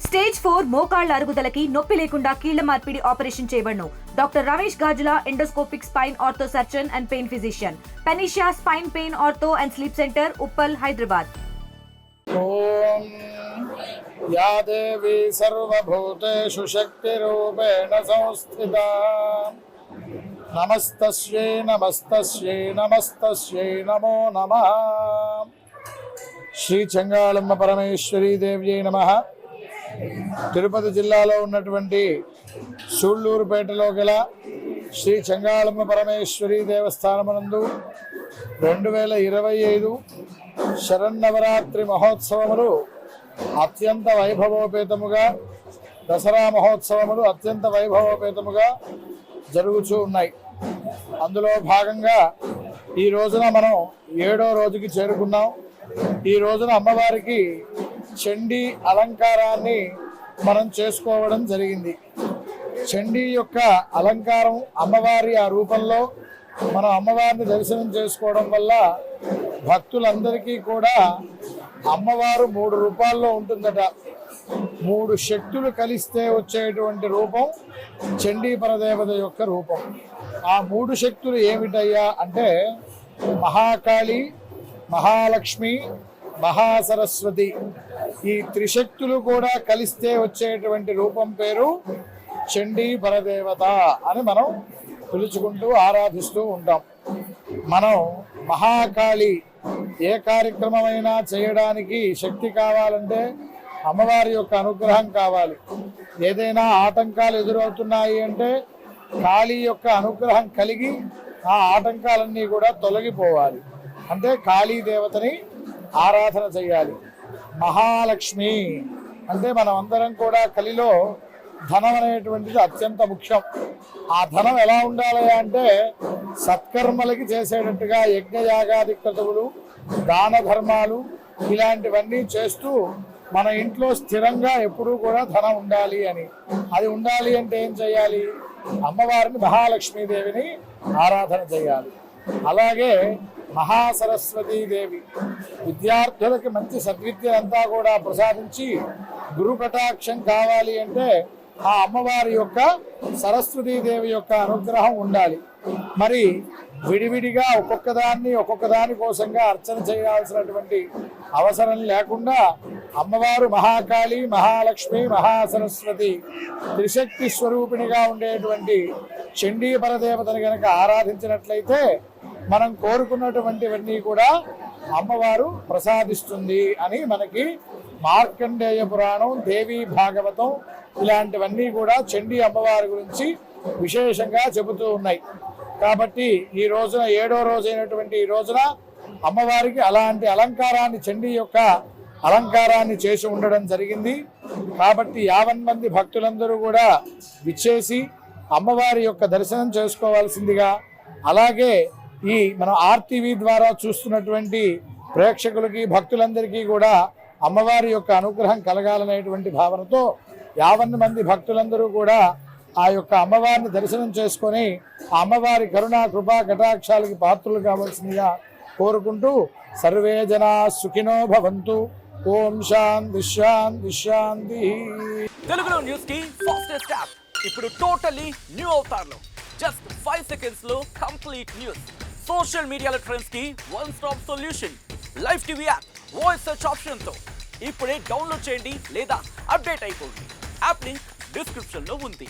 Stage 4 మోకాళ్ల అరుగుదలకి నొప్పి లేకుండా కీళ్ల మార్పిడి ఆపరేషన్ చేయబడును. Doctor Ramesh Gajula, endoscopic spine ortho surgeon and pain physician, Panacea spine pain ortho and sleep centre, Uppal, Hyderabad. ఓం యా దేవి సర్వభూతేషు శక్తిరూపేణ సంస్థితా నమస్తస్యై నమస్తస్యై నమస్తస్యై నమో నమః. శ్రీ చెంగాళమ్మ పరమేశ్వరీ దేవ్యై నమః. తిరుపతి జిల్లాలో ఉన్నటువంటి సూళ్లూరుపేటలో గల శ్రీ చెంగాళమ్మ పరమేశ్వరీ దేవస్థానమునందు 2025 శరన్నవరాత్రి మహోత్సవములు అత్యంత వైభవోపేతముగా, దసరా మహోత్సవములు అత్యంత వైభవోపేతముగా జరుగుతూ ఉన్నాయి. అందులో భాగంగా ఈ రోజున మనం 7వ రోజుకి చేరుకున్నాం. ఈ రోజున అమ్మవారికి చండీ అలంకారాన్ని మనం చేసుకోవడం జరిగింది. చండీ యొక్క అలంకారం, అమ్మవారి ఆ రూపంలో మనం అమ్మవారిని దర్శనం చేసుకోవడం వల్ల భక్తులందరికీ కూడా అమ్మవారు 3 రూపాల్లో ఉంటుందట. 3 శక్తులు కలిస్తే వచ్చేటువంటి రూపం చండీ పరదేవత యొక్క రూపం. ఆ 3 శక్తులు ఏమిటయ్యా అంటే మహాకాళి, మహాలక్ష్మి, మహాసరస్వతి. ఈ త్రిశక్తులు కూడా కలిస్తే వచ్చేటువంటి రూపం పేరు చండీ పరదేవత అని మనం పిలుచుకుంటూ ఆరాధిస్తూ ఉంటాం. మనం మహాకాళి ఏ కార్యక్రమమైనా చేయడానికి శక్తి కావాలంటే అమ్మవారి యొక్క అనుగ్రహం కావాలి. ఏదైనా ఆటంకాలు ఎదురవుతున్నాయి అంటే కాళీ యొక్క అనుగ్రహం కలిగి ఆ ఆటంకాలన్నీ కూడా తొలగిపోవాలి. అంటే కాళీ దేవతని ఆరాధన చేయాలి. మహాలక్ష్మి అంటే మనం అందరం కూడా కలిలో ధనం అనేటువంటిది అత్యంత ముఖ్యం. ఆ ధనం ఎలా ఉండాలి అంటే సత్కర్మలకి చేసేటట్టుగా యజ్ఞయాగాది క్రతువులు, దాన ధర్మాలు ఇలాంటివన్నీ చేస్తూ మన ఇంట్లో స్థిరంగా ఎప్పుడూ కూడా ధనం ఉండాలి అని. అది ఉండాలి అంటే ఏం చేయాలి? అమ్మవారిని మహాలక్ష్మీదేవిని ఆరాధన చేయాలి. అలాగే మహాసరస్వతీదేవి విద్యార్థులకి మంచి సద్విద్యలంతా కూడా ప్రసాదించి గురు కటాక్షం కావాలి అంటే ఆ అమ్మవారి యొక్క సరస్వతీదేవి యొక్క అనుగ్రహం ఉండాలి. మరి విడివిడిగా ఒక్కొక్క దాని కోసంగా అర్చన చేయాల్సినటువంటి అవసరం లేకుండా అమ్మవారు మహాకాళి, మహాలక్ష్మి, మహాసరస్వతి త్రిశక్తి స్వరూపిణిగా ఉండేటువంటి చండీ పరదేవతని కనుక ఆరాధించినట్లయితే మనం కోరుకున్నటువంటివన్నీ కూడా అమ్మవారు ప్రసాదిస్తుంది అని మనకి మార్కండేయ పురాణం, దేవీ భాగవతం ఇలాంటివన్నీ కూడా చండీ అమ్మవారి గురించి విశేషంగా చెబుతూ ఉన్నాయి. కాబట్టి ఈ రోజున 7వ రోజైనటువంటి ఈ రోజున అమ్మవారికి అలాంటి అలంకారాన్ని, చండీ యొక్క అలంకారాన్ని చేసి ఉండడం జరిగింది. కాబట్టి 50 మంది భక్తులందరూ కూడా విచ్చేసి అమ్మవారి యొక్క దర్శనం చేసుకోవాల్సిందిగా, అలాగే ఈ మన ఆర్టీవీ ద్వారా చూస్తున్నటువంటి ప్రేక్షకులకి, భక్తులందరికీ కూడా అమ్మవారి యొక్క అనుగ్రహం కలగాలనేటువంటి భావనతో 50 మంది భక్తులందరూ కూడా ఆ యొక్క అమ్మవారిని దర్శనం చేసుకొని ఆ అమ్మవారి కరుణా కృపా కటాక్షాలకి పాత్రలు కావాల్సిందిగా కోరుకుంటూ సర్వే జనా సుఖినో భవంతు. ఓం శాంతి శాంతి శాంతి. తెలుగులో న్యూస్ కి ఫాస్టెస్ట్ యాప్ ఇప్పుడు టోటలీ న్యూ అవతార్లో జస్ట్ 5 seconds లో కంప్లీట్ న్యూస్. సోషల్ మీడియాలో ట్రెండ్స్ కి one stop solution. Live TV app voice search option తో ఇప్పుడే డౌన్లోడ్ చేయండి లేదా అప్డేట్ అయిపోండి. యాప్ లింక్ డిస్క్రిప్షన్ లో ఉంది.